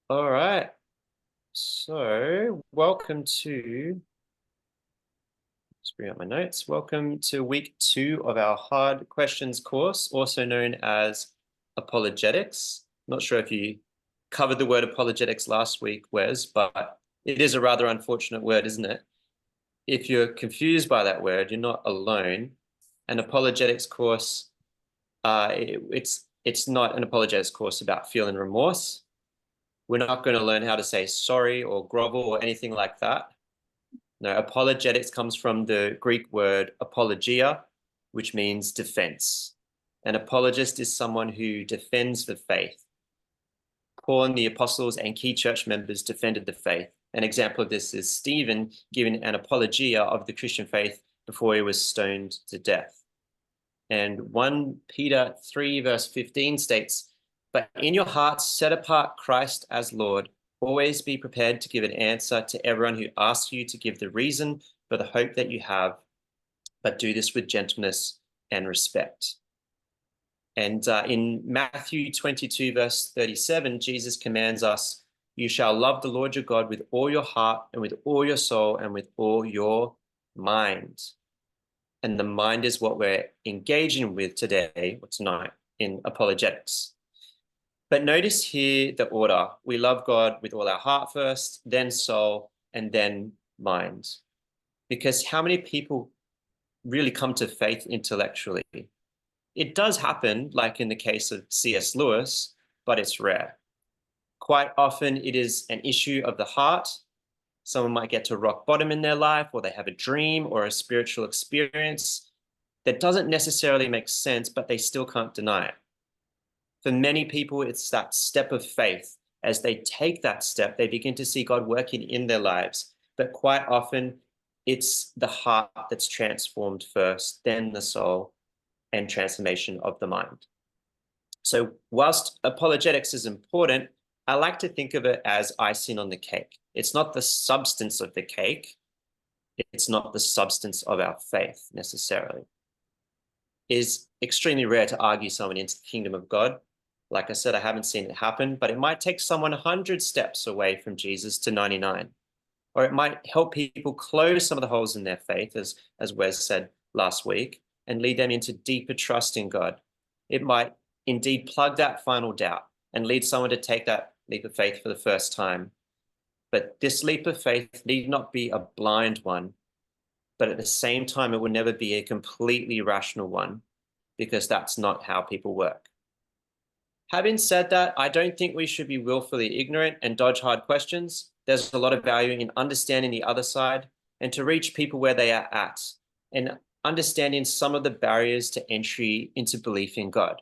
All right. So, welcome to, let's bring up my notes. Welcome to week 2 of our hard questions course, also known as apologetics. Not sure if you covered the word apologetics last week, Wes, but it is a rather unfortunate word, isn't it? If you're confused by that word, you're not alone. An apologetics course, it's not an apologetics course about feeling remorse. We're not going to learn how to say sorry or grovel or anything like that. No, apologetics comes from the Greek word apologia, which means defense. An apologist is someone who defends the faith. Paul and the apostles and key church members defended the faith. An example of this is Stephen giving an apologia of the Christian faith before he was stoned to death. And 1 Peter 3, verse 15 states, "But in your hearts set apart Christ as Lord. Always be prepared to give an answer to everyone who asks you to give the reason for the hope that you have, but do this with gentleness and respect." And in Matthew 22, verse 37, Jesus commands us, "You shall love the Lord your God with all your heart and with all your soul and with all your mind." And the mind is what we're engaging with today or tonight in apologetics. But notice here the order. We love God with all our heart first, then soul, and then mind. Because how many people really come to faith intellectually? It does happen, like in the case of C.S. Lewis, but it's rare. Quite often it is an issue of the heart. Someone might get to rock bottom in their life, or they have a dream or a spiritual experience that doesn't necessarily make sense, but they still can't deny it. For many people, it's that step of faith. As they take that step, they begin to see God working in their lives. But quite often, it's the heart that's transformed first, then the soul, and transformation of the mind. So whilst apologetics is important, I like to think of it as icing on the cake. It's not the substance of the cake. It's not the substance of our faith necessarily. It is extremely rare to argue someone into the kingdom of God. Like I said, I haven't seen it happen, but it might take someone 100 steps away from Jesus to 99. Or it might help people close some of the holes in their faith, as Wes said last week, and lead them into deeper trust in God. It might indeed plug that final doubt and lead someone to take that leap of faith for the first time. But this leap of faith need not be a blind one, but at the same time, it will never be a completely rational one, because that's not how people work. Having said that, I don't think we should be willfully ignorant and dodge hard questions. There's a lot of value in understanding the other side and to reach people where they are at and understanding some of the barriers to entry into belief in God.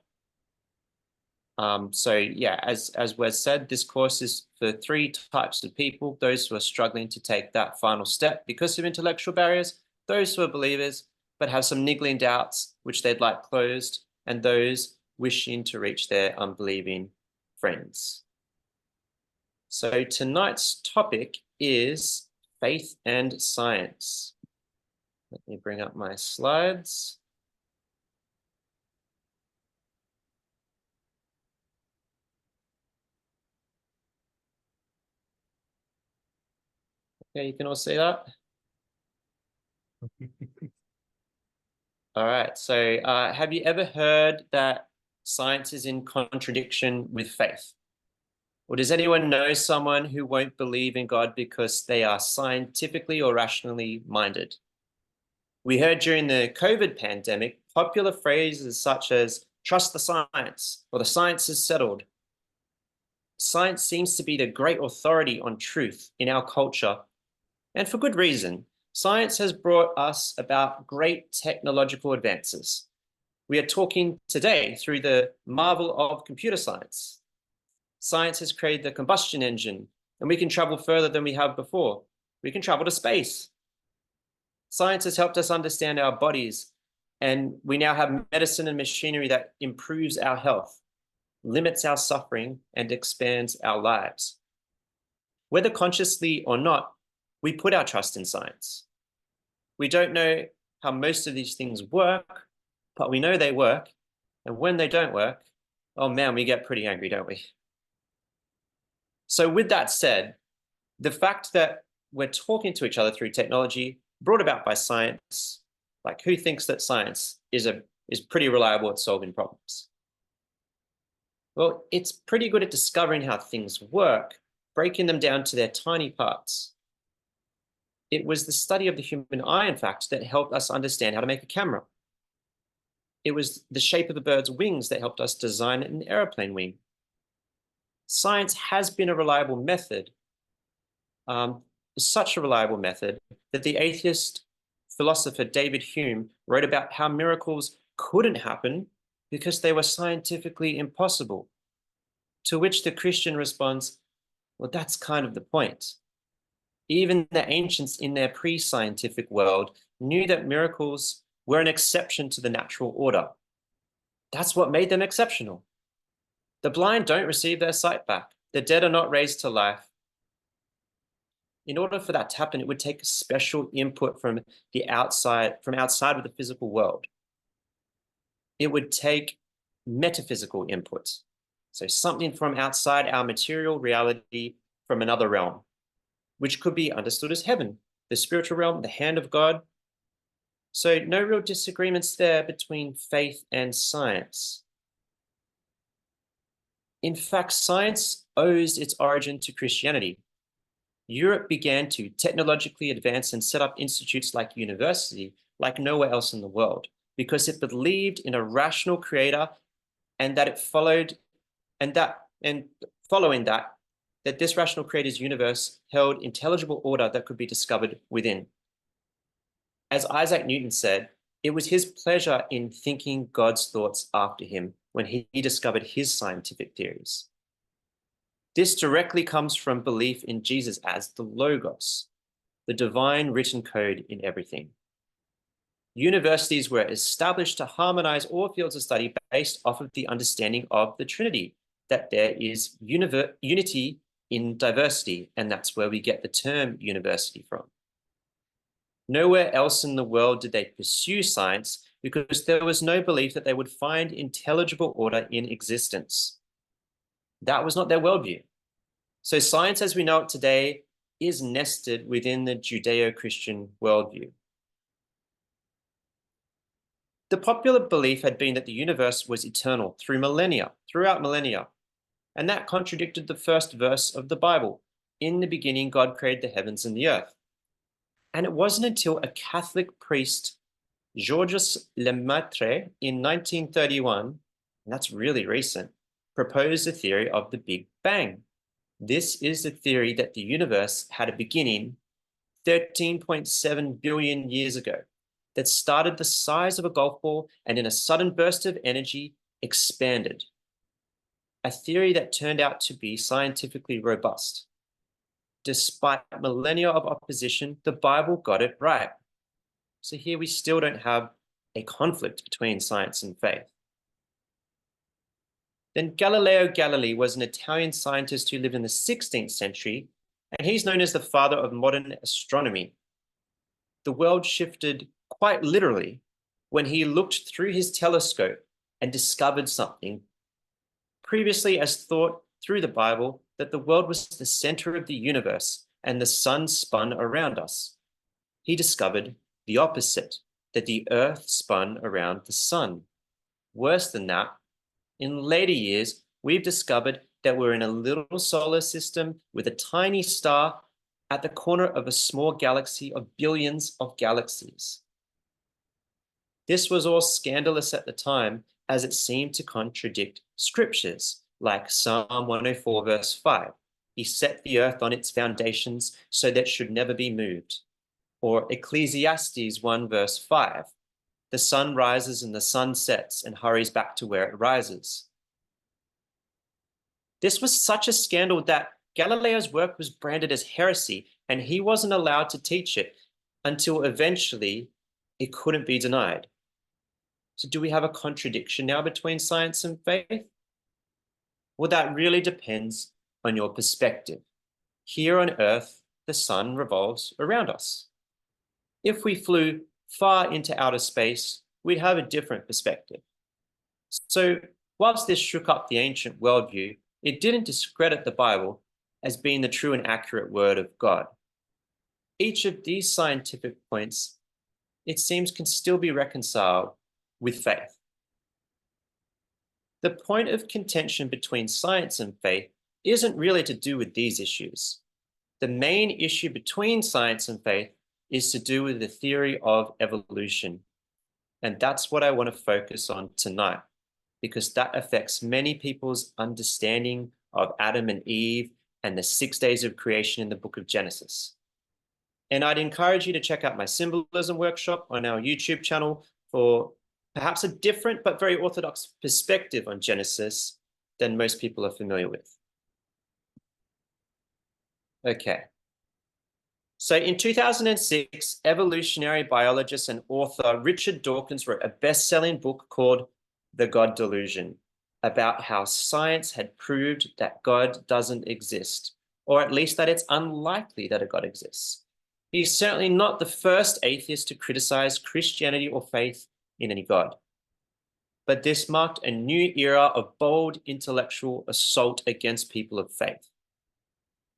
So yeah, as Wes said, this course is for 3 types of people: those who are struggling to take that final step because of intellectual barriers, those who are believers but have some niggling doubts which they'd like closed, and those wishing to reach their unbelieving friends. So tonight's topic is faith and science. Let me bring up my slides. Okay, you can all see that? All right, so have you ever heard that science is in contradiction with faith? Or does anyone know someone who won't believe in God because they are scientifically or rationally minded? We heard during the COVID pandemic popular phrases such as "trust the science" or "the science is settled." Science seems to be the great authority on truth in our culture, and for good reason. Science has brought us about great technological advances. We are talking today through the marvel of computer science. Science has created the combustion engine, and we can travel further than we have before. We can travel to space. Science has helped us understand our bodies, and we now have medicine and machinery that improves our health, limits our suffering, and expands our lives. Whether consciously or not, we put our trust in science. We don't know how most of these things work, but we know they work. And when they don't work, oh man, we get pretty angry, don't we? So with that said, the fact that we're talking to each other through technology brought about by science, like who thinks that science is pretty reliable at solving problems? Well, it's pretty good at discovering how things work, breaking them down to their tiny parts. It was the study of the human eye, in fact, that helped us understand how to make a camera. It was the shape of a bird's wings that helped us design an airplane wing. Science has been a reliable method, such a reliable method that the atheist philosopher David Hume wrote about how miracles couldn't happen because they were scientifically impossible. To which the Christian responds, well, that's kind of the point. Even the ancients in their pre-scientific world knew that miracles were an exception to the natural order. That's what made them exceptional. The blind don't receive their sight back. The dead are not raised to life. In order for that to happen, it would take special input from outside of the physical world. It would take metaphysical input. So something from outside our material reality, from another realm, which could be understood as heaven, the spiritual realm, the hand of God. So no real disagreements there between faith and science. In fact, science owes its origin to Christianity. Europe began to technologically advance and set up institutes like university, like nowhere else in the world, because it believed in a rational creator, and that it followed, and following that this rational creator's universe held intelligible order that could be discovered within. As Isaac Newton said, it was his pleasure in thinking God's thoughts after him when he discovered his scientific theories. This directly comes from belief in Jesus as the Logos, the divine written code in everything. Universities were established to harmonize all fields of study based off of the understanding of the Trinity, that there is unity in diversity, and that's where we get the term university from. Nowhere else in the world did they pursue science because there was no belief that they would find intelligible order in existence. That was not their worldview. So science as we know it today is nested within the Judeo-Christian worldview. The popular belief had been that the universe was eternal throughout millennia, and that contradicted the first verse of the Bible. In the beginning, God created the heavens and the earth. And it wasn't until a Catholic priest, Georges Lemaitre, in 1931, and that's really recent, proposed the theory of the Big Bang. This is the theory that the universe had a beginning 13.7 billion years ago that started the size of a golf ball and in a sudden burst of energy expanded. A theory that turned out to be scientifically robust. Despite millennia of opposition, the Bible got it right. So here we still don't have a conflict between science and faith. Then Galileo Galilei was an Italian scientist who lived in the 16th century, and he's known as the father of modern astronomy. The world shifted quite literally when he looked through his telescope and discovered something previously as thought through the Bible, that the world was the center of the universe and the sun spun around us. He discovered the opposite, that the earth spun around the sun. Worse than that, in later years, we've discovered that we're in a little solar system with a tiny star at the corner of a small galaxy of billions of galaxies. This was all scandalous at the time, as it seemed to contradict scriptures, like Psalm 104 verse 5. He set the earth on its foundations so that it should never be moved. Or Ecclesiastes 1 verse 5. The sun rises and the sun sets and hurries back to where it rises. This was such a scandal that Galileo's work was branded as heresy, and he wasn't allowed to teach it until eventually it couldn't be denied. So do we have a contradiction now between science and faith? Well, that really depends on your perspective. Here on Earth, the sun revolves around us. If we flew far into outer space, we'd have a different perspective. So whilst this shook up the ancient worldview, it didn't discredit the Bible, as being the true and accurate word of God. Each of these scientific points, it seems, can still be reconciled with faith. The point of contention between science and faith isn't really to do with these issues. The main issue between science and faith is to do with the theory of evolution. And that's what I want to focus on tonight, because that affects many people's understanding of Adam and Eve and the 6 days of creation in the book of Genesis. And I'd encourage you to check out my symbolism workshop on our YouTube channel for perhaps a different but very orthodox perspective on Genesis than most people are familiar with. Okay. So in 2006, evolutionary biologist and author Richard Dawkins wrote a best-selling book called The God Delusion, about how science had proved that God doesn't exist, or at least that it's unlikely that a God exists. He's certainly not the first atheist to criticize Christianity or faith in any God. But this marked a new era of bold intellectual assault against people of faith.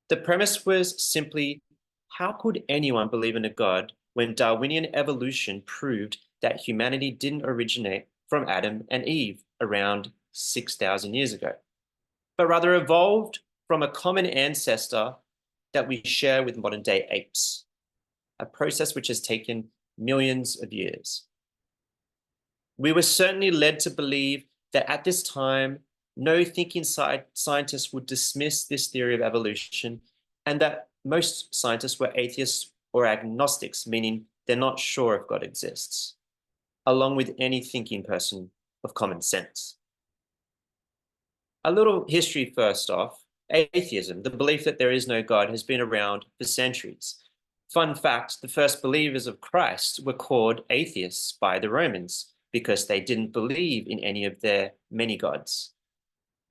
The premise was simply, how could anyone believe in a God when Darwinian evolution proved that humanity didn't originate from Adam and Eve around 6,000 years ago, but rather evolved from a common ancestor that we share with modern-day apes, a process which has taken millions of years. We were certainly led to believe that at this time, no thinking scientists would dismiss this theory of evolution, and that most scientists were atheists or agnostics, meaning they're not sure if God exists, along with any thinking person of common sense. A little history first off. Atheism, the belief that there is no God, has been around for centuries. Fun fact, the first believers of Christ were called atheists by the Romans because they didn't believe in any of their many gods.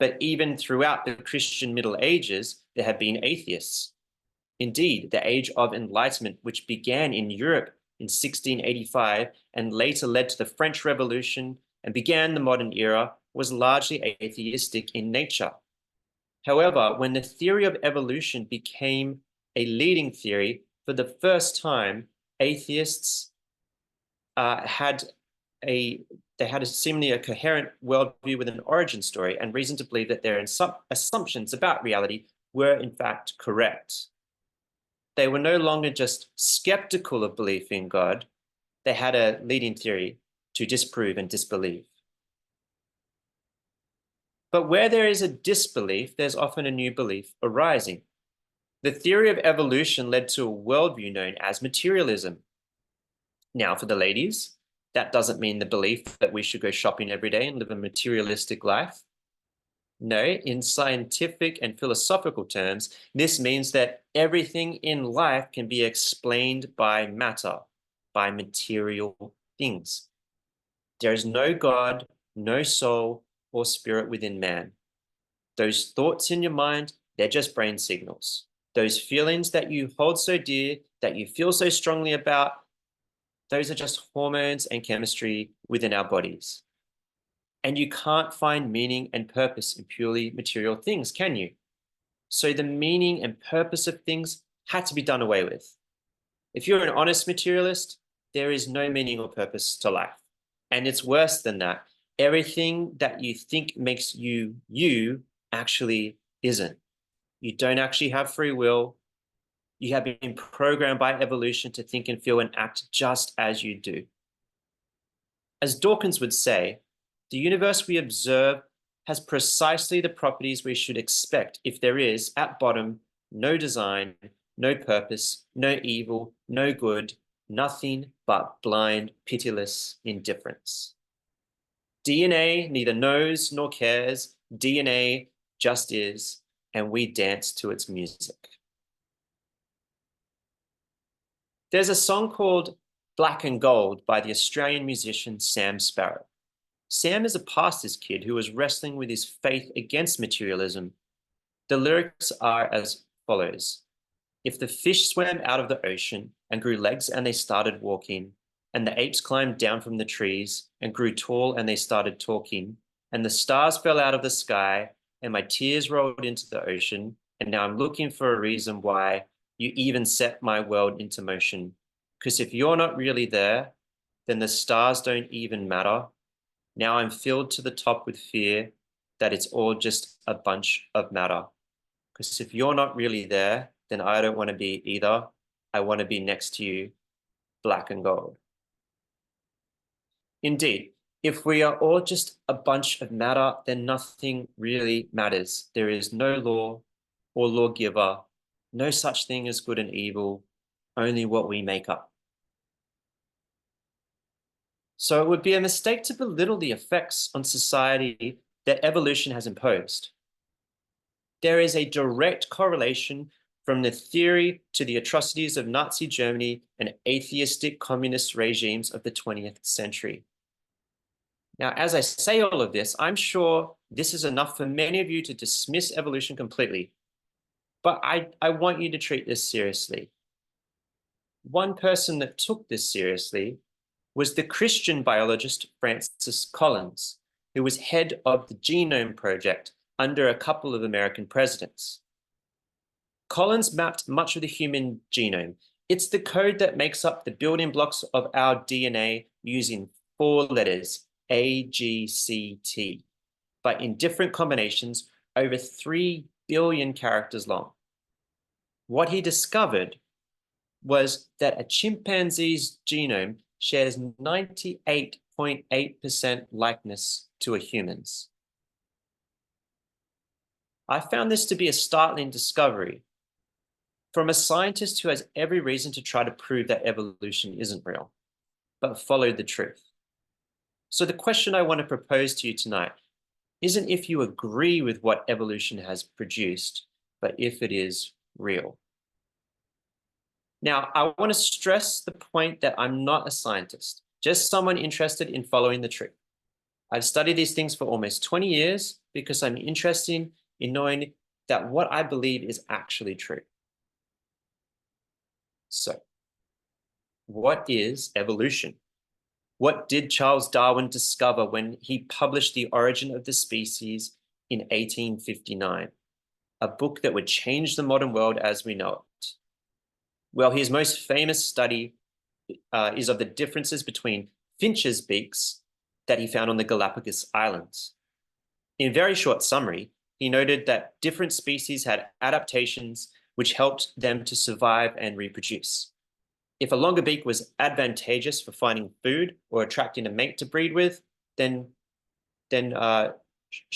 But even throughout the Christian Middle Ages, there have been atheists. Indeed, the Age of Enlightenment, which began in Europe in 1685 and later led to the French Revolution and began the modern era, was largely atheistic in nature. However, when the theory of evolution became a leading theory, for the first time, atheists had a seemingly a coherent worldview with an origin story and reason to believe that their assumptions about reality were in fact correct. They were no longer just skeptical of belief in God, they had a leading theory to disprove and disbelieve. But where there is a disbelief, there's often a new belief arising. The theory of evolution led to a worldview known as materialism. Now, for the ladies, that doesn't mean the belief that we should go shopping every day and live a materialistic life. No, in scientific and philosophical terms, this means that everything in life can be explained by matter, by material things. There is no God, no soul, or spirit within man. Those thoughts in your mind, they're just brain signals. Those feelings that you hold so dear, that you feel so strongly about, those are just hormones and chemistry within our bodies. And you can't find meaning and purpose in purely material things, can you? So the meaning and purpose of things had to be done away with. If you're an honest materialist, there is no meaning or purpose to life. And it's worse than that. Everything that you think makes you, you actually isn't. You don't actually have free will. You have been programmed by evolution to think and feel and act just as you do. As Dawkins would say, the universe we observe has precisely the properties we should expect if there is, at bottom, no design, no purpose, no evil, no good, nothing but blind, pitiless indifference. DNA neither knows nor cares. DNA just is, and we dance to its music. There's a song called Black and Gold by the Australian musician Sam Sparrow. Sam is a pastor's kid who was wrestling with his faith against materialism. The lyrics are as follows. If the fish swam out of the ocean and grew legs and they started walking, and the apes climbed down from the trees and grew tall and they started talking, and the stars fell out of the sky and my tears rolled into the ocean, And now I'm looking for a reason why you even set my world into motion. Because if you're not really there, then the stars don't even matter. Now I'm filled to the top with fear that it's all just a bunch of matter. Because if you're not really there, then I don't want to be either. I want to be next to you, black and gold. Indeed, if we are all just a bunch of matter, then nothing really matters. There is no law or lawgiver, no such thing as good and evil, only what we make up. So it would be a mistake to belittle the effects on society that evolution has imposed. There is a direct correlation from the theory to the atrocities of Nazi Germany and atheistic communist regimes of the 20th century. Now, as I say all of this, I'm sure this is enough for many of you to dismiss evolution completely. But I want you to treat this seriously. One person that took this seriously was the Christian biologist Francis Collins, who was head of the Genome Project under a couple of American presidents. Collins mapped much of the human genome. It's the code that makes up the building blocks of our DNA using 4 letters, A, G, C, T, but in different combinations over 3 billion characters long. What he discovered was that a chimpanzee's genome shares 98.8% likeness to a human's. I found this to be a startling discovery from a scientist who has every reason to try to prove that evolution isn't real, but followed the truth. So the question I want to propose to you tonight isn't if you agree with what evolution has produced, but if it is real. Now, I want to stress the point that I'm not a scientist, just someone interested in following the truth. I've studied these things for almost 20 years because I'm interested in knowing that what I believe is actually true. So, what is evolution? What did Charles Darwin discover when he published The Origin of the Species in 1859, a book that would change the modern world as we know it? Well, his most famous study is of the differences between finches' beaks that he found on the Galapagos Islands. In very short summary, he noted that different species had adaptations which helped them to survive and reproduce. If a longer beak was advantageous for finding food or attracting a mate to breed with, then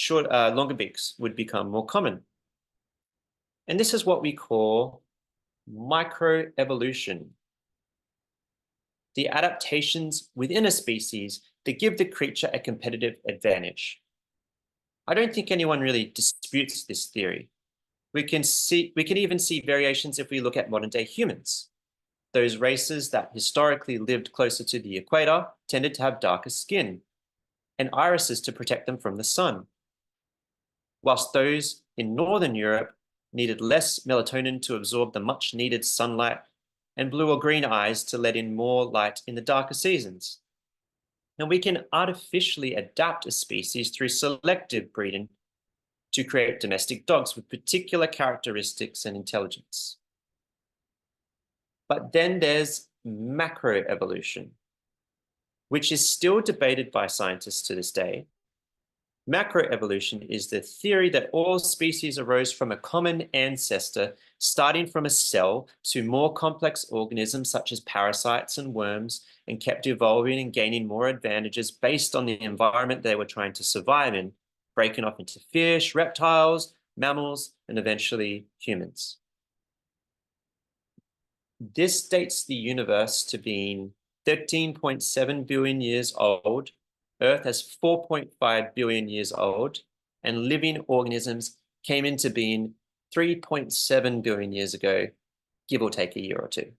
longer beaks would become more common. And this is what we call microevolution. The adaptations within a species that give the creature a competitive advantage. I don't think anyone really disputes this theory. We can even see variations if we look at modern day humans. Those races that historically lived closer to the equator tended to have darker skin and irises to protect them from the sun, whilst those in Northern Europe needed less melatonin to absorb the much needed sunlight and blue or green eyes to let in more light in the darker seasons. Now we can artificially adapt a species through selective breeding to create domestic dogs with particular characteristics and intelligence. But then there's macroevolution, which is still debated by scientists to this day. Macroevolution is the theory that all species arose from a common ancestor, starting from a cell to more complex organisms such as parasites and worms, and kept evolving and gaining more advantages based on the environment they were trying to survive in, breaking off into fish, reptiles, mammals, and eventually humans. This dates the universe to being 13.7 billion years old. Earth has 4.5 billion years old, and living organisms came into being 3.7 billion years ago, give or take a year or two.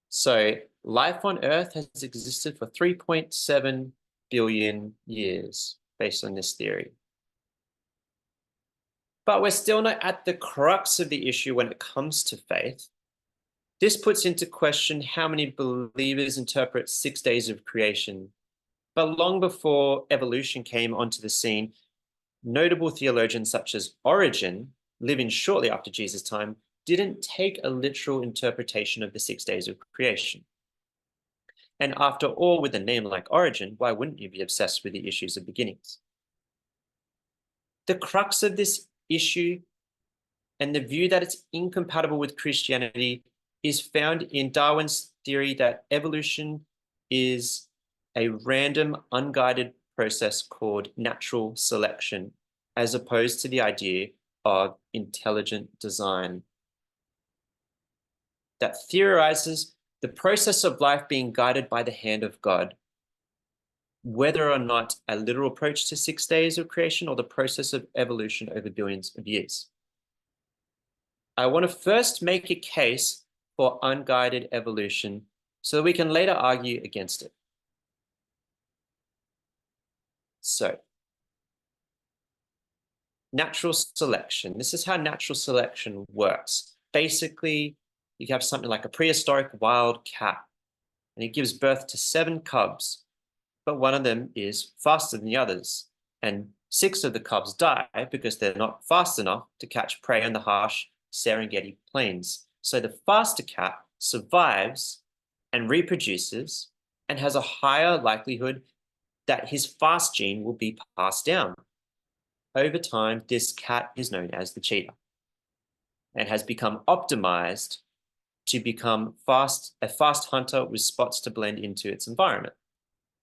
So life on Earth has existed for 3.7 billion years based on this theory. But we're still not at the crux of the issue when it comes to faith. This puts into question how many believers interpret 6 days of creation. But long before evolution came onto the scene, notable theologians such as Origen living shortly after Jesus' time, didn't take a literal interpretation of the 6 days of creation. And after all, with a name like Origin, why wouldn't you be obsessed with the issues of beginnings? The crux of this issue and the view that it's incompatible with Christianity is found in Darwin's theory that evolution is a random, unguided process called natural selection, as opposed to the idea of intelligent design. That theorizes the process of life being guided by the hand of God, whether or not a literal approach to 6 days of creation or the process of evolution over billions of years. I want to first make a case for unguided evolution so that we can later argue against it. So, natural selection. This is how natural selection works. Basically, you have something like a prehistoric wild cat, and it gives birth to 7 cubs, but one of them is faster than the others, and 6 of the cubs die because they're not fast enough to catch prey on the harsh Serengeti plains. So the faster cat survives and reproduces and has a higher likelihood that his fast gene will be passed down. Over time, this cat is known as the cheetah and has become optimized to become a fast hunter with spots to blend into its environment.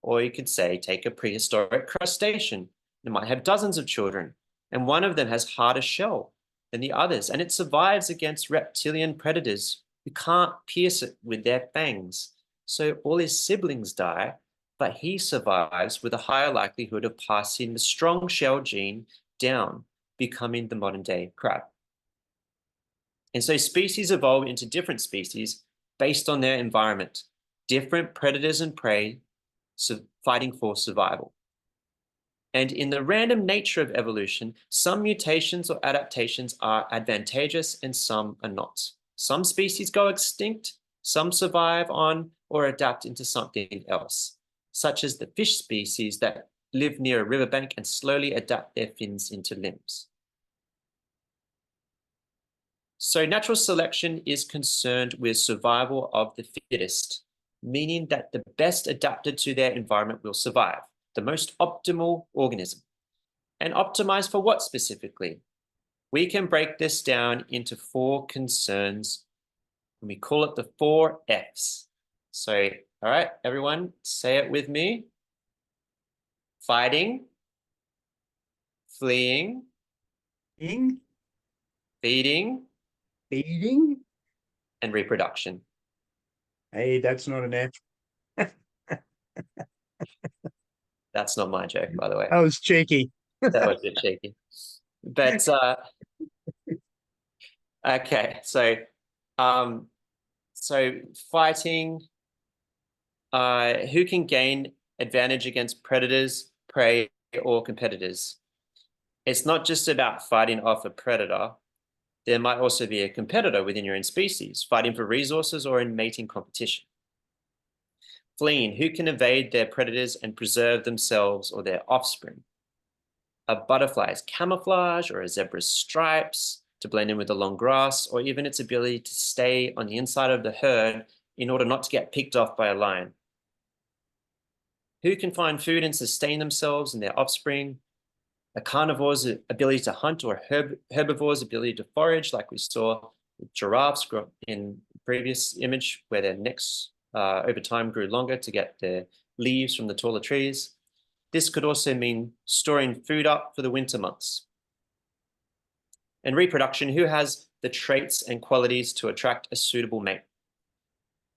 Or you could say, take a prehistoric crustacean. It might have dozens of children, and one of them has harder shell than the others, and it survives against reptilian predators who can't pierce it with their fangs. So all his siblings die, but he survives with a higher likelihood of passing the strong shell gene down, becoming the modern day crab. And so species evolve into different species based on their environment, different predators and prey fighting for survival. And in the random nature of evolution, some mutations or adaptations are advantageous and some are not. Some species go extinct, some survive on or adapt into something else, such as the fish species that live near a riverbank and slowly adapt their fins into limbs. So natural selection is concerned with survival of the fittest, meaning that the best adapted to their environment will survive, the most optimal organism. And optimized for what specifically? We can break this down into 4 concerns, and we call it the 4 Fs. So, all right, everyone, say it with me. Fighting, fleeing, feeding, and reproduction. Hey, that's not an F. That's not my joke, by the way. That was cheeky. That was a bit cheeky. But okay, so fighting, who can gain advantage against predators, prey, or competitors? It's not just about fighting off a predator. There might also be a competitor within your own species, fighting for resources or in mating competition. Fleeing, who can evade their predators and preserve themselves or their offspring? A butterfly's camouflage or a zebra's stripes to blend in with the long grass, or even its ability to stay on the inside of the herd in order not to get picked off by a lion. Who can find food and sustain themselves and their offspring? A carnivore's ability to hunt or a herbivore's ability to forage, like we saw with giraffes in the previous image, where their necks over time grew longer to get their leaves from the taller trees. This could also mean storing food up for the winter months. And reproduction, who has the traits and qualities to attract a suitable mate?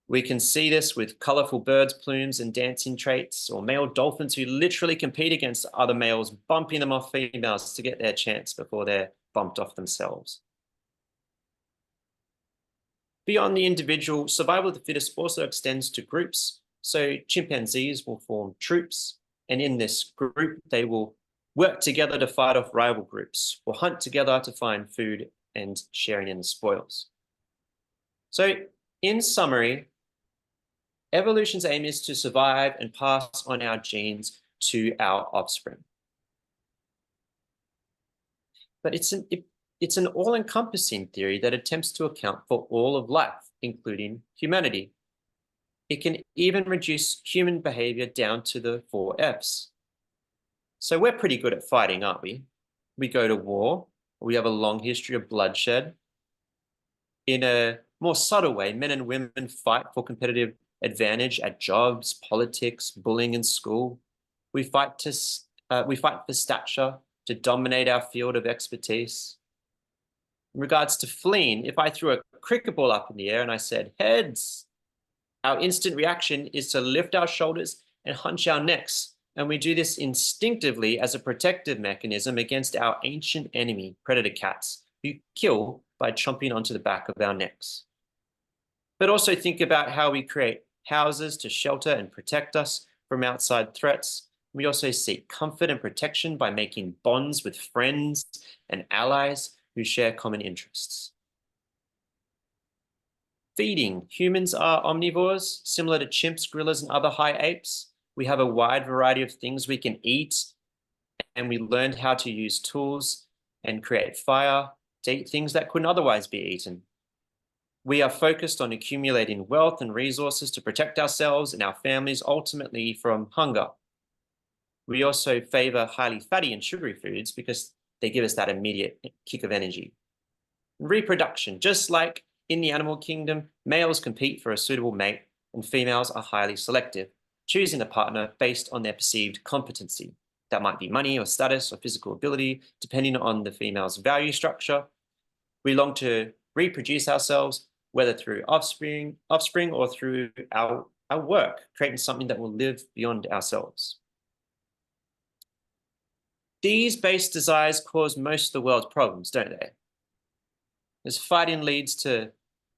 We can see this with colorful birds' plumes and dancing traits, or male dolphins who literally compete against other males, bumping them off females to get their chance before they're bumped off themselves. Beyond the individual, survival of the fittest also extends to groups. So chimpanzees will form troops, and in this group, they will work together to fight off rival groups, or hunt together to find food and sharing in the spoils. So in summary, evolution's aim is to survive and pass on our genes to our offspring. But It's an all-encompassing theory that attempts to account for all of life, including humanity. It can even reduce human behavior down to the 4 Fs. So we're pretty good at fighting, aren't we? We go to war. We have a long history of bloodshed. In a more subtle way, men and women fight for competitive advantage at jobs, politics, bullying in school. We fight for stature, to dominate our field of expertise. In regards to fleeing, if I threw a cricket ball up in the air and I said heads, our instant reaction is to lift our shoulders and hunch our necks. And we do this instinctively as a protective mechanism against our ancient enemy, predator cats, who kill by chomping onto the back of our necks. But also think about how we create houses to shelter and protect us from outside threats. We also seek comfort and protection by making bonds with friends and allies who share common interests. Feeding. Humans are omnivores, similar to chimps, gorillas, and other high apes. We have a wide variety of things we can eat, and we learned how to use tools and create fire to eat things that couldn't otherwise be eaten. We are focused on accumulating wealth and resources to protect ourselves and our families, ultimately from hunger. We also favor highly fatty and sugary foods because they give us that immediate kick of energy. Reproduction. Just like in the animal kingdom, males compete for a suitable mate and females are highly selective, choosing a partner based on their perceived competency. That might be money or status or physical ability, depending on the female's value structure. We long to reproduce ourselves, whether through offspring or through our work, creating something that will live beyond ourselves. These base desires cause most of the world's problems, don't they? As fighting leads to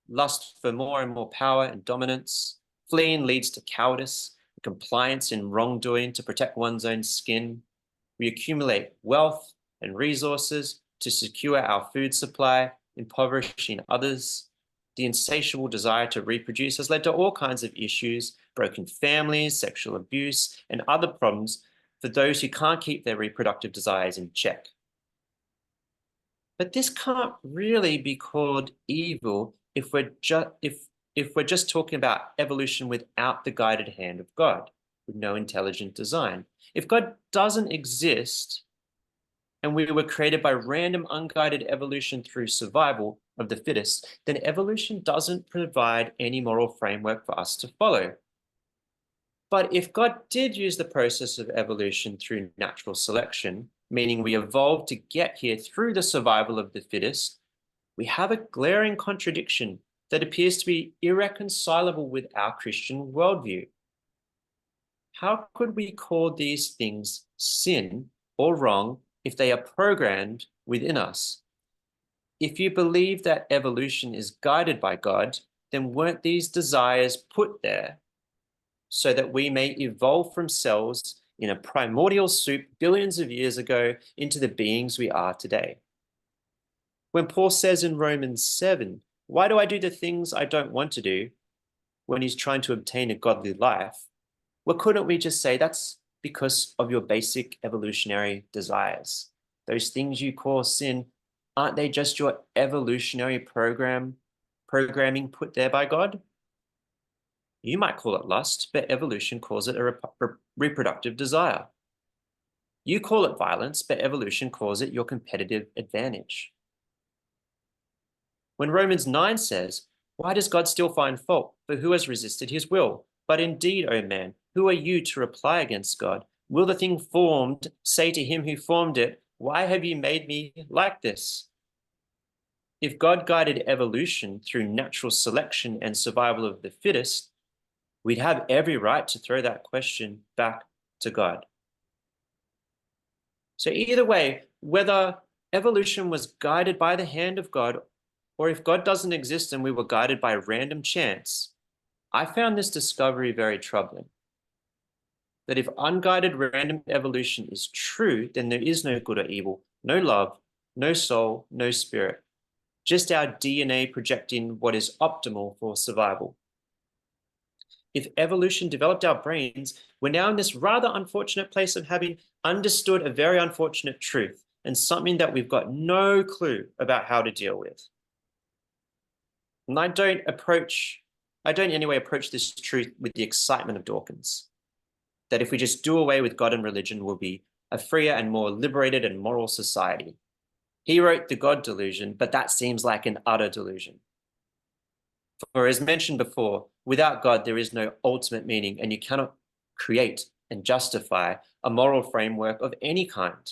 lust for more and more power and dominance, fleeing leads to cowardice, compliance in wrongdoing to protect one's own skin. We accumulate wealth and resources to secure our food supply, impoverishing others. The insatiable desire to reproduce has led to all kinds of issues, broken families, sexual abuse, and other problems for those who can't keep their reproductive desires in check. But this can't really be called evil if we're just talking about evolution without the guided hand of God, with no intelligent design. If God doesn't exist and we were created by random unguided evolution through survival of the fittest, then evolution doesn't provide any moral framework for us to follow. But if God did use the process of evolution through natural selection, meaning we evolved to get here through the survival of the fittest, we have a glaring contradiction that appears to be irreconcilable with our Christian worldview. How could we call these things sin or wrong if they are programmed within us? If you believe that evolution is guided by God, then weren't these desires put there so that we may evolve from cells in a primordial soup billions of years ago into the beings we are today? When Paul says in Romans 7, why do I do the things I don't want to do, when he's trying to obtain a godly life? Well, couldn't we just say that's because of your basic evolutionary desires? Those things you call sin, aren't they just your evolutionary programming put there by God? You might call it lust, but evolution calls it a reproductive desire. You call it violence, but evolution calls it your competitive advantage. When Romans 9 says, why does God still find fault? For who has resisted his will? But indeed, O man, who are you to reply against God? Will the thing formed say to him who formed it, why have you made me like this? If God guided evolution through natural selection and survival of the fittest, we'd have every right to throw that question back to God. So either way, whether evolution was guided by the hand of God, or if God doesn't exist and we were guided by random chance, I found this discovery very troubling. That if unguided random evolution is true, then there is no good or evil, no love, no soul, no spirit, just our DNA projecting what is optimal for survival. If evolution developed our brains, we're now in this rather unfortunate place of having understood a very unfortunate truth, and something that we've got no clue about how to deal with. And I don't anyway approach this truth with the excitement of Dawkins, that if we just do away with God and religion, we'll be a freer and more liberated and moral society. He wrote The God Delusion, but that seems like an utter delusion. For as mentioned before, without God, there is no ultimate meaning, and you cannot create and justify a moral framework of any kind.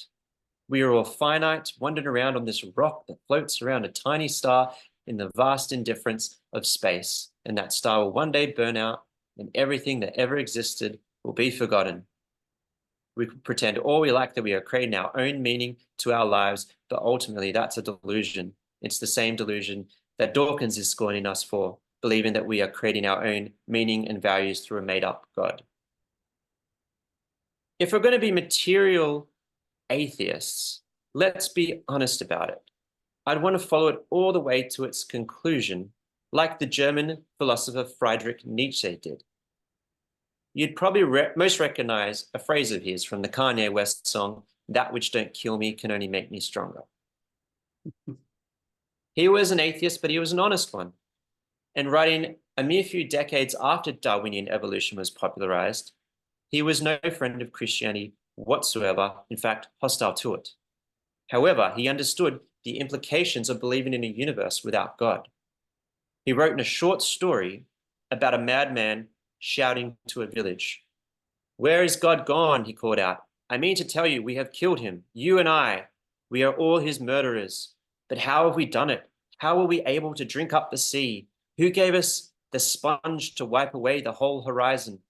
We are all finite, wandering around on this rock that floats around a tiny star in the vast indifference of space, and that star will one day burn out, and everything that ever existed will be forgotten. We can pretend all we like that we are creating our own meaning to our lives, but ultimately that's a delusion. It's the same delusion that Dawkins is scorning us for, believing that we are creating our own meaning and values through a made-up God. If we're going to be material atheists, let's be honest about it. I'd want to follow it all the way to its conclusion, like the German philosopher Friedrich Nietzsche did. You'd probably most recognize a phrase of his from the Kanye West song, "That which don't kill me can only make me stronger." He was an atheist, but he was an honest one. And writing a mere few decades after Darwinian evolution was popularized, he was no friend of Christianity whatsoever, in fact, hostile to it. However, he understood the implications of believing in a universe without God. He wrote in a short story about a madman shouting to a village. "Where is God gone?" he called out. "I mean to tell you, we have killed him, you and I. We are all his murderers. But how have we done it? How were we able to drink up the sea? Who gave us the sponge to wipe away the whole horizon?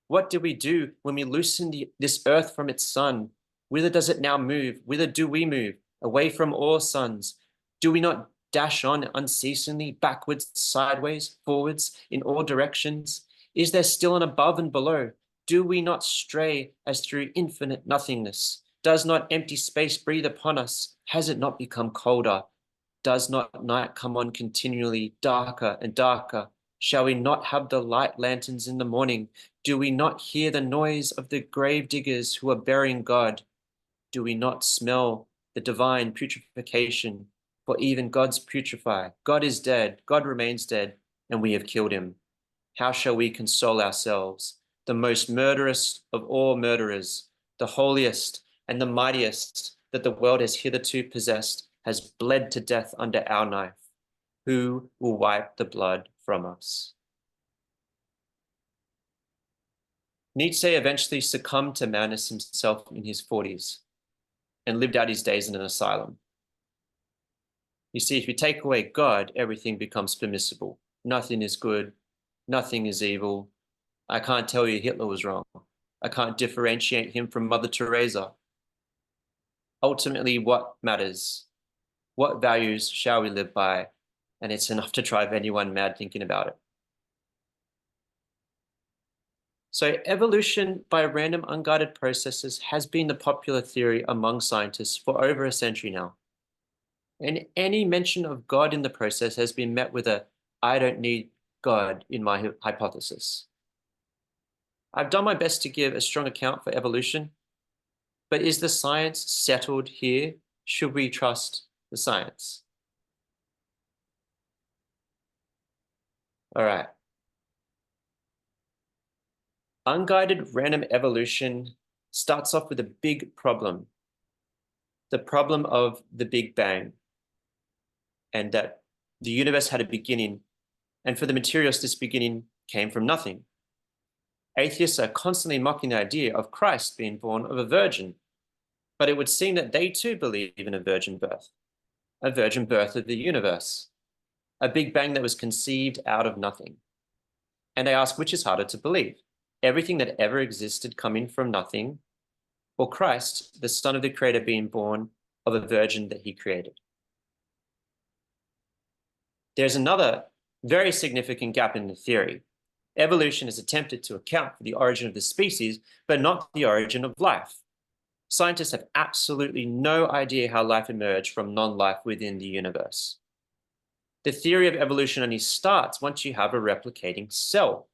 What did we do when we loosened this earth from its sun? Whither does it now move? Whither do we move? Away from all suns. Do we not dash on unceasingly, backwards, sideways, forwards, in all directions? Is there still an above and below? Do we not stray as through infinite nothingness? Does not empty space breathe upon us? Has it not become colder? Does not night come on continually, darker and darker? Shall we not have the light lanterns in the morning? Do we not hear the noise of the grave diggers who are burying God? Do we not smell the divine putrefaction? For even gods putrefy. God is dead, God remains dead, and we have killed him. How shall we console ourselves? The most murderous of all murderers, the holiest and the mightiest that the world has hitherto possessed, has bled to death under our knife. Who will wipe the blood from us? Nietzsche eventually succumbed to madness himself in his 40s and lived out his days in an asylum. You see, if you take away God, everything becomes permissible. Nothing is good. Nothing is evil. I can't tell you Hitler was wrong. I can't differentiate him from Mother Teresa. Ultimately, what matters? What values shall we live by? And it's enough to drive anyone mad thinking about it. So evolution by random unguided processes has been the popular theory among scientists for over a century now. And any mention of God in the process has been met with a "I don't need God" in my hypothesis. I've done my best to give a strong account for evolution, but is the science settled here? Should we trust the science? All right. Unguided random evolution starts off with a big problem, the problem of the Big Bang, and that the universe had a beginning, and for the materials, this beginning came from nothing. Atheists are constantly mocking the idea of Christ being born of a virgin, but it would seem that they too believe in a virgin birth of the universe, a Big Bang that was conceived out of nothing. And they ask, which is harder to believe? Everything that ever existed coming from nothing, or Christ, the Son of the Creator, being born of a virgin that he created? There's another very significant gap in the theory. Evolution has attempted to account for the origin of the species, but not the origin of life. Scientists have absolutely no idea how life emerged from non-life within the universe. The theory of evolution only starts once you have a replicating cell,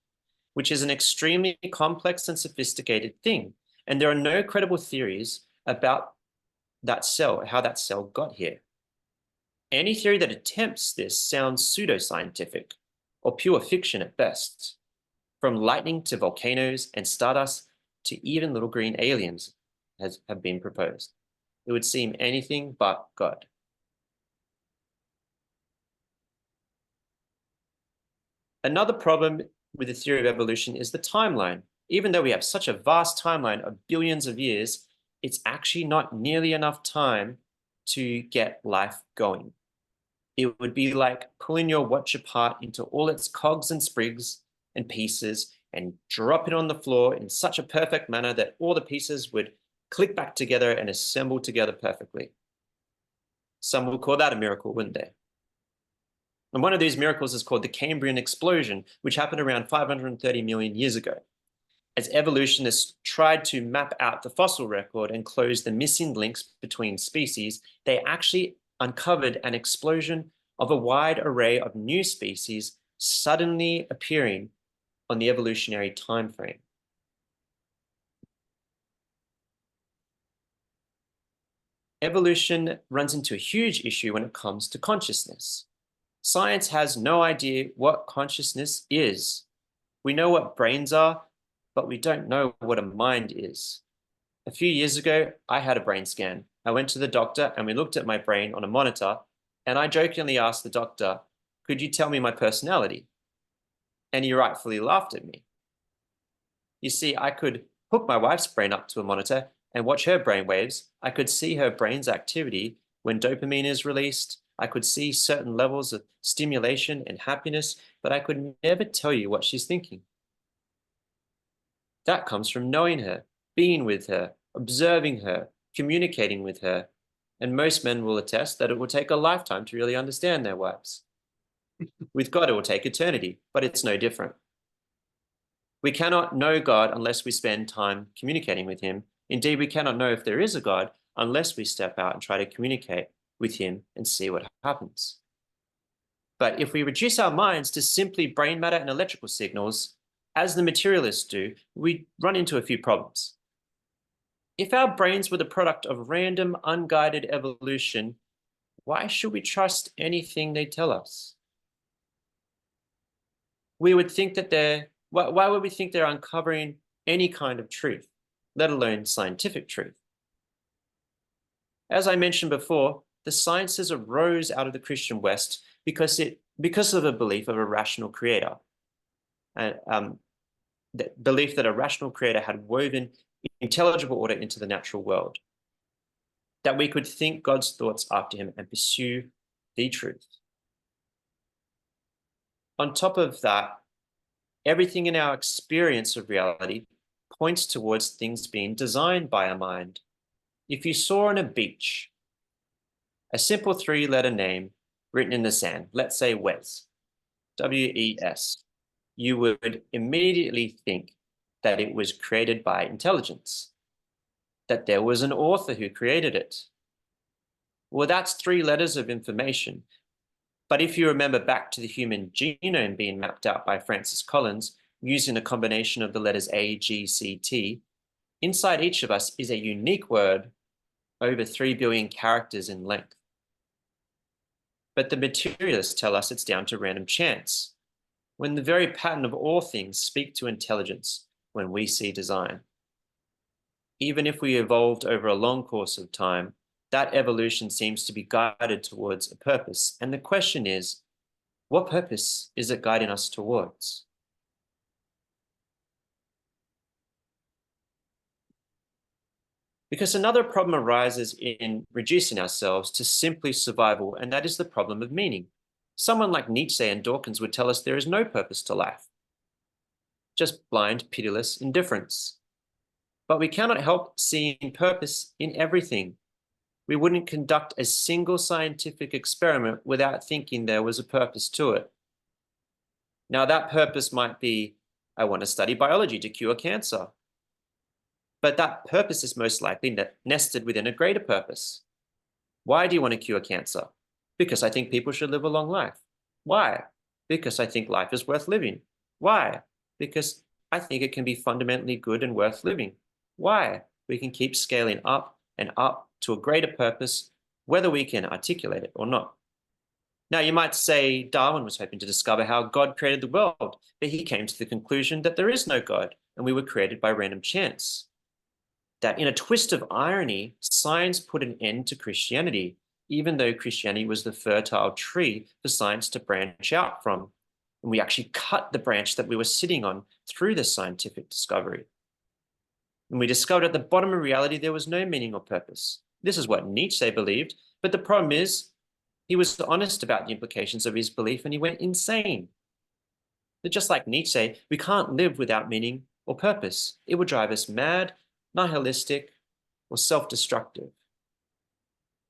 which is an extremely complex and sophisticated thing. And there are no credible theories about that cell, how that cell got here. Any theory that attempts this sounds pseudoscientific or pure fiction at best. From lightning to volcanoes and stardust to even little green aliens have been proposed. It would seem anything but God. Another problem with the theory of evolution is the timeline. Even though we have such a vast timeline of billions of years, it's actually not nearly enough time to get life going. It would be like pulling your watch apart into all its cogs and sprigs and pieces and drop it on the floor in such a perfect manner that all the pieces would click back together and assemble together perfectly. Some would call that a miracle, wouldn't they? And one of these miracles is called the Cambrian explosion, which happened around 530 million years ago. As evolutionists tried to map out the fossil record and close the missing links between species, they actually uncovered an explosion of a wide array of new species suddenly appearing on the evolutionary time frame. Evolution runs into a huge issue when it comes to consciousness. Science has no idea what consciousness is. We know what brains are, but we don't know what a mind is. A few years ago, I had a brain scan. I went to the doctor and we looked at my brain on a monitor, and I jokingly asked the doctor, "Could you tell me my personality?" And he rightfully laughed at me. You see, I could hook my wife's brain up to a monitor and watch her brain waves. I could see her brain's activity when dopamine is released. I could see certain levels of stimulation and happiness, but I could never tell you what she's thinking. That comes from knowing her, being with her, observing her, communicating with her. And most men will attest that it will take a lifetime to really understand their wives. With God, it will take eternity, but it's no different. We cannot know God unless we spend time communicating with him. Indeed, we cannot know if there is a God unless we step out and try to communicate with him and see what happens. But if we reduce our minds to simply brain matter and electrical signals, as the materialists do, we run into a few problems. If our brains were the product of random, unguided evolution, why should we trust anything they tell us? We would think that why would we think they're uncovering any kind of truth, let alone scientific truth? As I mentioned before, the sciences arose out of the Christian West because of a belief of a rational creator. The belief that a rational creator had woven intelligible order into the natural world, that we could think God's thoughts after him and pursue the truth. On top of that, everything in our experience of reality points towards things being designed by our mind. If you saw on a beach a simple three-letter name written in the sand, let's say Wes, W-E-S, you would immediately think that it was created by intelligence, that there was an author who created it. Well, that's 3 letters of information. But if you remember back to the human genome being mapped out by Francis Collins using a combination of the letters A, G, C, T, inside each of us is a unique word over 3 billion characters in length. But the materialists tell us it's down to random chance, when the very pattern of all things speak to intelligence when we see design. Even if we evolved over a long course of time, that evolution seems to be guided towards a purpose. And the question is, what purpose is it guiding us towards? Because another problem arises in reducing ourselves to simply survival, and that is the problem of meaning. Someone like Nietzsche and Dawkins would tell us there is no purpose to life, just blind, pitiless indifference. But we cannot help seeing purpose in everything. We wouldn't conduct a single scientific experiment without thinking there was a purpose to it. Now, that purpose might be, I want to study biology to cure cancer. But that purpose is most likely nested within a greater purpose. Why do you want to cure cancer? Because I think people should live a long life. Why? Because I think life is worth living. Why? Because I think it can be fundamentally good and worth living. Why? We can keep scaling up and up to a greater purpose, whether we can articulate it or not. Now, you might say Darwin was hoping to discover how God created the world, but he came to the conclusion that there is no God and we were created by random chance. That in a twist of irony, science put an end to Christianity, even though Christianity was the fertile tree for science to branch out from. And we actually cut the branch that we were sitting on through the scientific discovery. And we discovered at the bottom of reality there was no meaning or purpose. This is what Nietzsche believed, but the problem is he was honest about the implications of his belief and he went insane. But just like Nietzsche, we can't live without meaning or purpose. It would drive us mad, nihilistic, or self-destructive.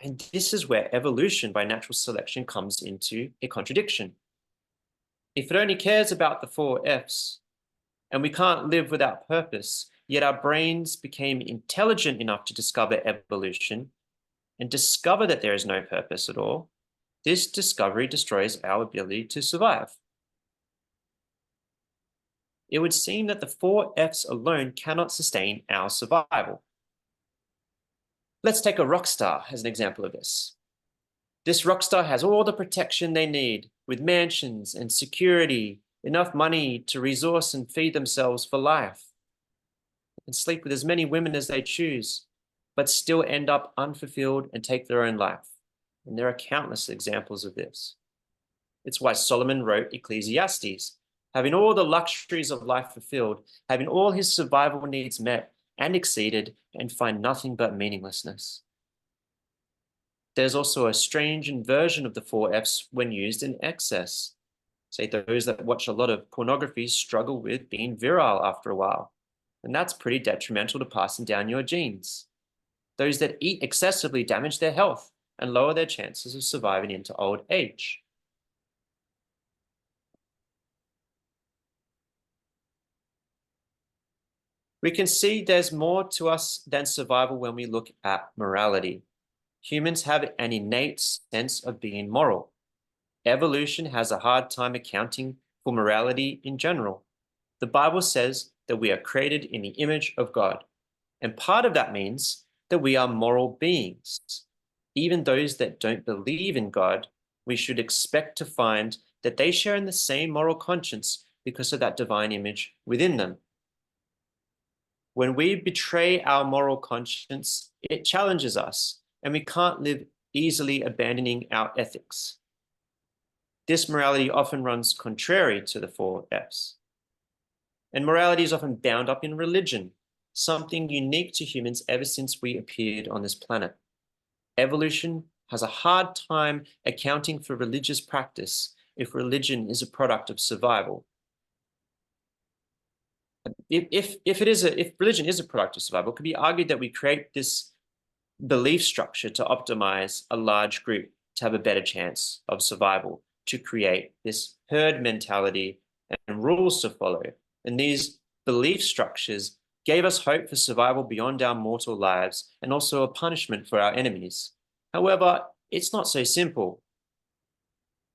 And this is where evolution by natural selection comes into a contradiction. If it only cares about the 4 F's, and we can't live without purpose, yet our brains became intelligent enough to discover evolution and discover that there is no purpose at all, this discovery destroys our ability to survive. It would seem that the 4 F's alone cannot sustain our survival. Let's take a rock star as an example of this. This rock star has all the protection they need, with mansions and security, enough money to resource and feed themselves for life, and sleep with as many women as they choose, but still end up unfulfilled and take their own life. And there are countless examples of this. It's why Solomon wrote Ecclesiastes, having all the luxuries of life fulfilled, having all his survival needs met and exceeded, and find nothing but meaninglessness. There's also a strange inversion of the 4 F's when used in excess. Say those that watch a lot of pornography struggle with being virile after a while, and that's pretty detrimental to passing down your genes. Those that eat excessively damage their health and lower their chances of surviving into old age. We can see there's more to us than survival when we look at morality. Humans have an innate sense of being moral. Evolution has a hard time accounting for morality in general. The Bible says that we are created in the image of God, and part of that means that we are moral beings. Even those that don't believe in God, we should expect to find that they share in the same moral conscience because of that divine image within them. When we betray our moral conscience, it challenges us, and we can't live easily abandoning our ethics. This morality often runs contrary to the 4 F's. And morality is often bound up in religion, something unique to humans ever since we appeared on this planet. Evolution has a hard time accounting for religious practice if religion is a product of survival. If religion is a product of survival, it could be argued that we create this belief structure to optimize a large group to have a better chance of survival, to create this herd mentality and rules to follow. And these belief structures gave us hope for survival beyond our mortal lives and also a punishment for our enemies. However, it's not so simple.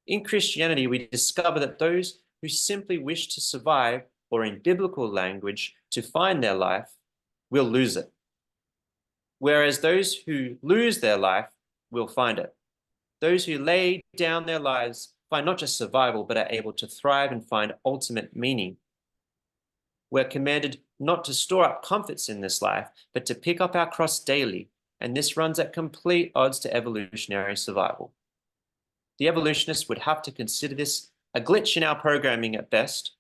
In Christianity, we discover that those who simply wish to survive, or in biblical language, to find their life, will lose it. Whereas those who lose their life will find it. Those who lay down their lives find not just survival, but are able to thrive and find ultimate meaning. We're commanded not to store up comforts in this life, but to pick up our cross daily, and this runs at complete odds to evolutionary survival. The evolutionists would have to consider this a glitch in our programming at best,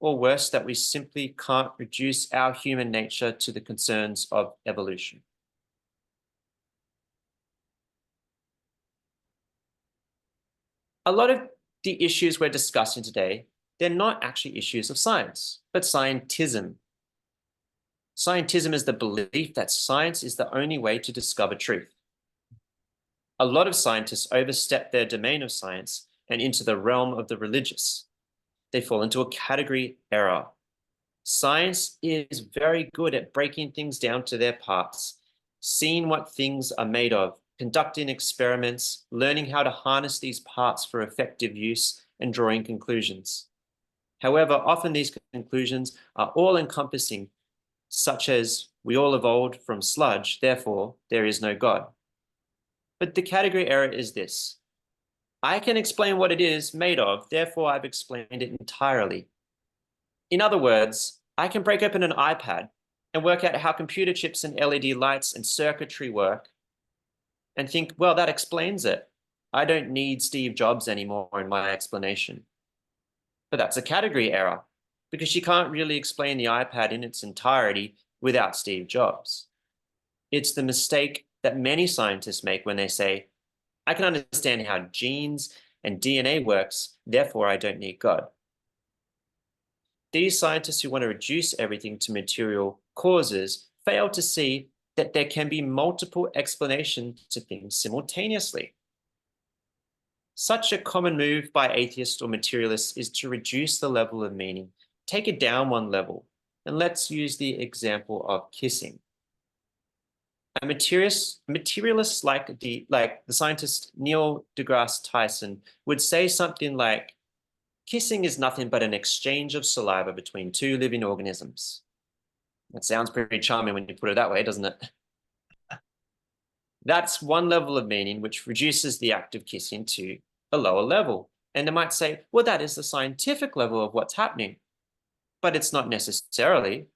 or worse, that we simply can't reduce our human nature to the concerns of evolution. A lot of the issues we're discussing today, they're not actually issues of science, but scientism. Scientism is the belief that science is the only way to discover truth. A lot of scientists overstep their domain of science and into the realm of the religious. They fall into a category error. Science is very good at breaking things down to their parts, seeing what things are made of, conducting experiments, learning how to harness these parts for effective use, and drawing conclusions. However, often these conclusions are all-encompassing, such as we all evolved from sludge, therefore there is no God. But the category error is this: I can explain what it is made of, therefore I've explained it entirely. In other words, I can break open an iPad and work out how computer chips and LED lights and circuitry work and think, well, that explains it. I don't need Steve Jobs anymore in my explanation. But that's a category error, because you can't really explain the iPad in its entirety without Steve Jobs. It's the mistake that many scientists make when they say, I can understand how genes and DNA works, therefore I don't need God. These scientists who want to reduce everything to material causes fail to see that there can be multiple explanations to things simultaneously. Such a common move by atheists or materialists is to reduce the level of meaning, take it down one level, and let's use the example of kissing. A materialist like the scientist Neil deGrasse Tyson would say something like, kissing is nothing but an exchange of saliva between two living organisms. That sounds pretty charming when you put it that way, doesn't it? That's one level of meaning which reduces the act of kissing to a lower level. And they might say, well, that is the scientific level of what's happening. But it's not necessarily,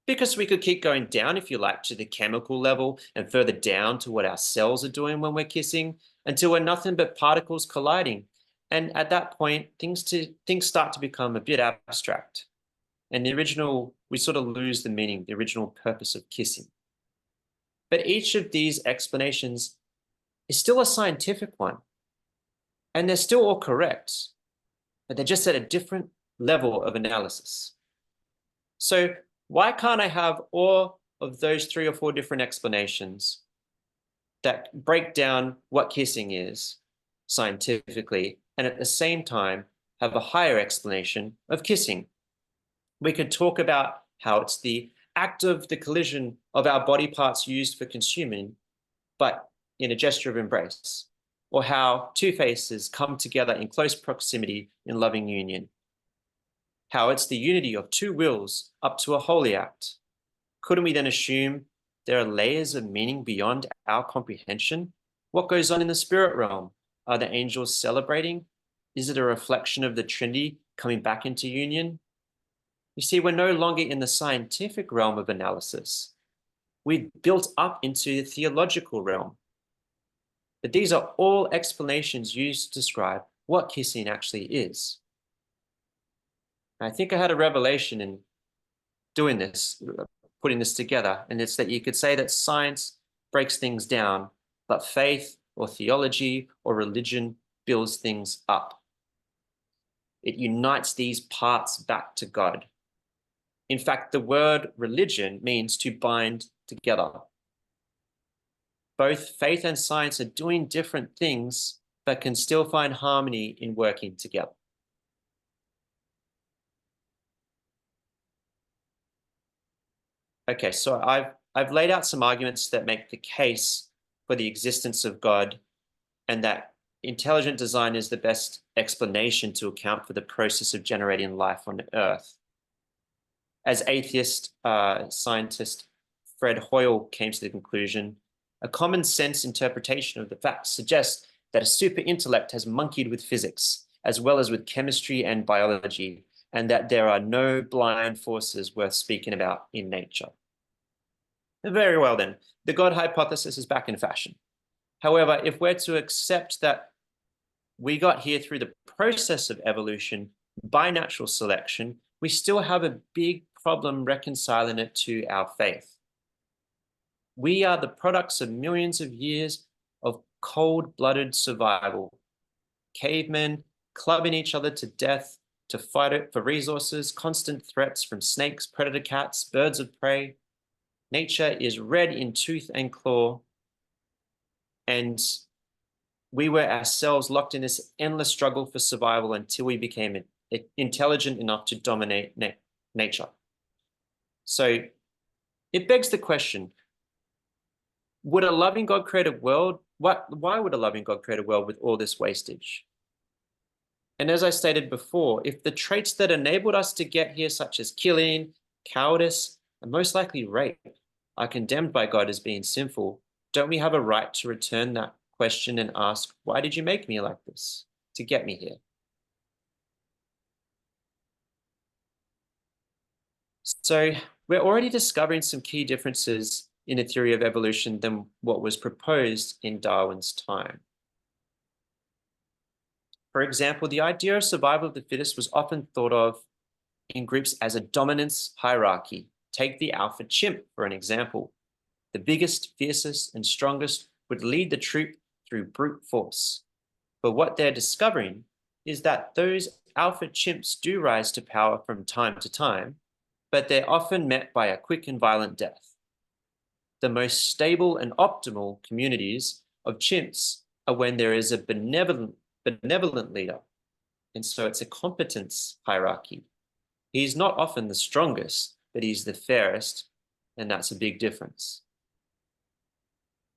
because we could keep going down, if you like, to the chemical level and further down to what our cells are doing when we're kissing, until we're nothing but particles colliding. And at that point, things start to become a bit abstract. And we sort of lose the meaning, the original purpose of kissing. But each of these explanations is still a scientific one. And they're still all correct, but they're just at a different level of analysis. So why can't I have all of those 3 or 4 different explanations that break down what kissing is scientifically, and at the same time have a higher explanation of kissing? We could talk about how it's the act of the collision of our body parts used for consuming, but in a gesture of embrace, or how 2 faces come together in close proximity in loving union, how it's the unity of 2 wills up to a holy act. Couldn't we then assume there are layers of meaning beyond our comprehension? What goes on in the spirit realm? Are the angels celebrating? Is it a reflection of the Trinity coming back into union? You see, we're no longer in the scientific realm of analysis. We've built up into the theological realm. But these are all explanations used to describe what kissing actually is. I think I had a revelation in doing this, putting this together, and it's that you could say that science breaks things down, but faith or theology or religion builds things up. It unites these parts back to God. In fact, the word religion means to bind together. Both faith and science are doing different things, but can still find harmony in working together. Okay, so I've laid out some arguments that make the case for the existence of God, and that intelligent design is the best explanation to account for the process of generating life on Earth. As atheist scientist Fred Hoyle came to the conclusion, a common sense interpretation of the facts suggests that a super intellect has monkeyed with physics, as well as with chemistry and biology, and that there are no blind forces worth speaking about in nature. Very well then, the God hypothesis is back in fashion. However, if we're to accept that we got here through the process of evolution by natural selection, we still have a big problem reconciling it to our faith. We are the products of millions of years of cold-blooded survival. Cavemen clubbing each other to death to fight it for resources, constant threats from snakes, predator cats, birds of prey. Nature is red in tooth and claw, and we were ourselves locked in this endless struggle for survival until we became intelligent enough to dominate nature. So it begs the question, would a loving God create a world? Why would a loving God create a world with all this wastage? And as I stated before, if the traits that enabled us to get here, such as killing, cowardice, and most likely rape, are condemned by God as being sinful, don't we have a right to return that question and ask, why did you make me like this to get me here? So we're already discovering some key differences in the theory of evolution than what was proposed in Darwin's time. For example, the idea of survival of the fittest was often thought of in groups as a dominance hierarchy. Take the alpha chimp for an example. The biggest, fiercest, and strongest would lead the troop through brute force. But what they're discovering is that those alpha chimps do rise to power from time to time, but they're often met by a quick and violent death. The most stable and optimal communities of chimps are when there is a benevolent leader. And so it's a competence hierarchy. He's not often the strongest, but he's the fairest, and that's a big difference.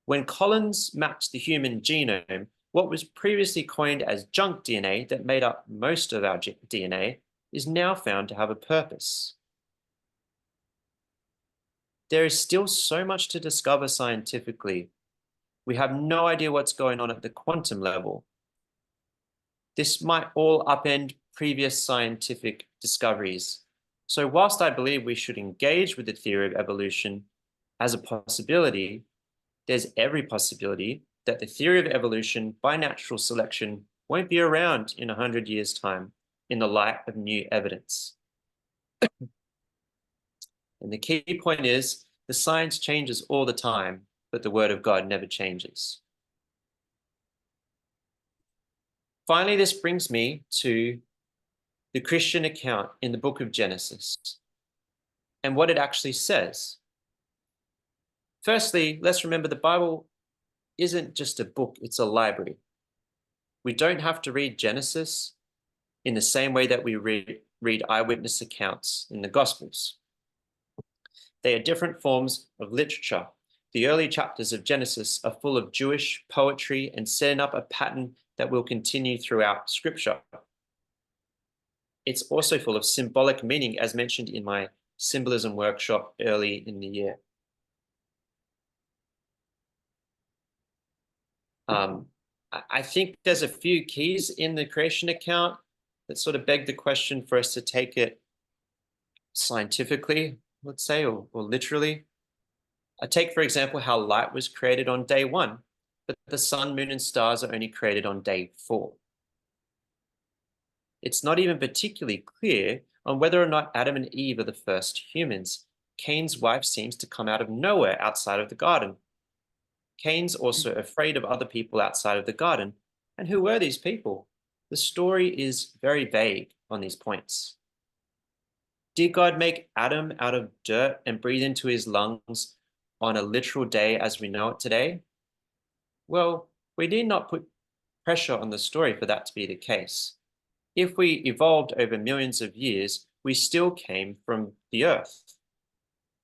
When Collins mapped the human genome, what was previously coined as junk DNA that made up most of our DNA is now found to have a purpose. There is still so much to discover scientifically. We have no idea what's going on at the quantum level. This might all upend previous scientific discoveries. So whilst I believe we should engage with the theory of evolution as a possibility, there's every possibility that the theory of evolution by natural selection won't be around in 100 years' time in the light of new evidence. And the key point is the science changes all the time, but the word of God never changes. Finally, this brings me to the Christian account in the book of Genesis and what it actually says. Firstly, let's remember the Bible isn't just a book, it's a library. We don't have to read Genesis in the same way that we read eyewitness accounts in the Gospels. They are different forms of literature. The early chapters of Genesis are full of Jewish poetry and setting up a pattern that will continue throughout Scripture. It's also full of symbolic meaning, as mentioned in my symbolism workshop early in the year. I think there's a few keys in the creation account that sort of beg the question for us to take it scientifically, let's say, or literally. I take, for example, how light was created on day 1, but the sun, moon, and stars are only created on day 4. It's not even particularly clear on whether or not Adam and Eve are the first humans. Cain's wife seems to come out of nowhere outside of the garden. Cain's also afraid of other people outside of the garden. And who were these people? The story is very vague on these points. Did God make Adam out of dirt and breathe into his lungs on a literal day as we know it today? Well, we need not put pressure on the story for that to be the case. If we evolved over millions of years, we still came from the earth.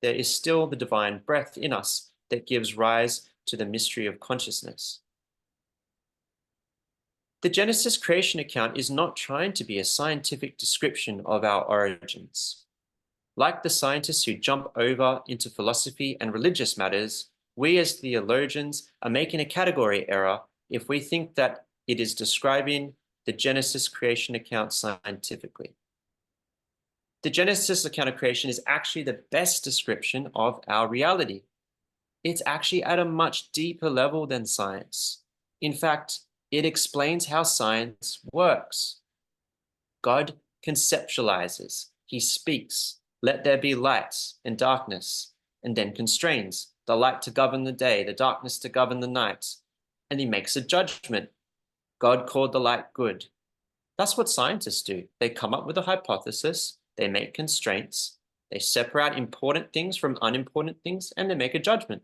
There is still the divine breath in us that gives rise to the mystery of consciousness. The Genesis creation account is not trying to be a scientific description of our origins. Like the scientists who jump over into philosophy and religious matters, we as theologians are making a category error if we think that it is describing the Genesis creation account scientifically. The Genesis account of creation is actually the best description of our reality. It's actually at a much deeper level than science. In fact, it explains how science works. God conceptualizes, he speaks, let there be light and darkness, and then constrains the light to govern the day, the darkness to govern the night, and he makes a judgment. God called the light good. That's what scientists do. They come up with a hypothesis, they make constraints, they separate important things from unimportant things, and they make a judgment.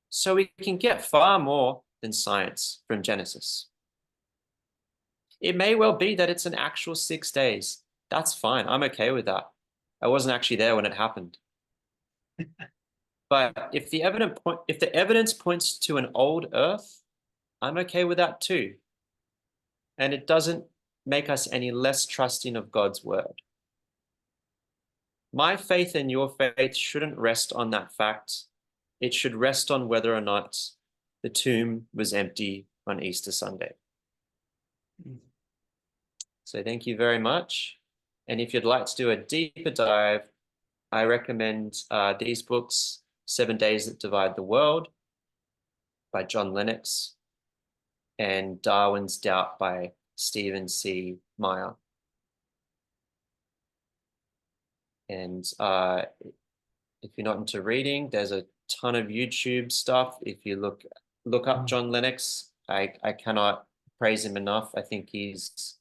So we can get far more than science from Genesis. It may well be that it's an actual 6 days. That's fine. I'm okay with that. I wasn't actually there when it happened. But if the evidence points to an old Earth, I'm okay with that too. And it doesn't make us any less trusting of God's word. My faith and your faith shouldn't rest on that fact. It should rest on whether or not the tomb was empty on Easter Sunday. So thank you very much. And if you'd like to do a deeper dive, I recommend these books, 7 Days That Divide the World by John Lennox and Darwin's Doubt by Stephen C. Meyer. And if you're not into reading, there's a ton of YouTube stuff. If you look up John Lennox, I cannot praise him enough. I think he's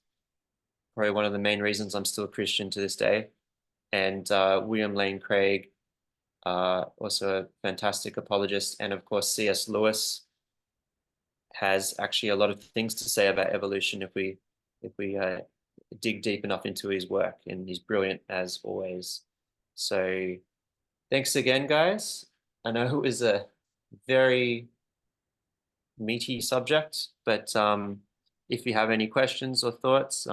probably one of the main reasons I'm still a Christian to this day. And William Lane Craig, also a fantastic apologist. And of course, C.S. Lewis has actually a lot of things to say about evolution if we dig deep enough into his work, and he's brilliant as always. So thanks again, guys. I know it was a very meaty subject, but if you have any questions or thoughts,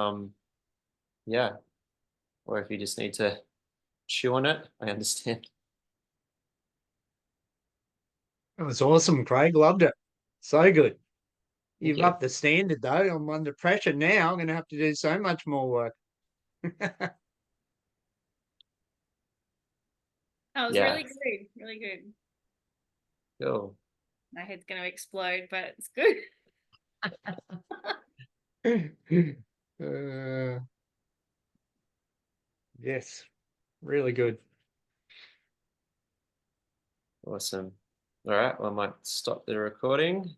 yeah, or if you just need to chew on it, I understand. It was awesome, Craig. Loved it. So good. Thank You've you. upped the standard though. I'm under pressure now. I'm going to have to do so much more work. That was Yeah. really good. Really good. Cool. My head's going to explode, but it's good. Yes, really good. Awesome. All right, well, I might stop the recording.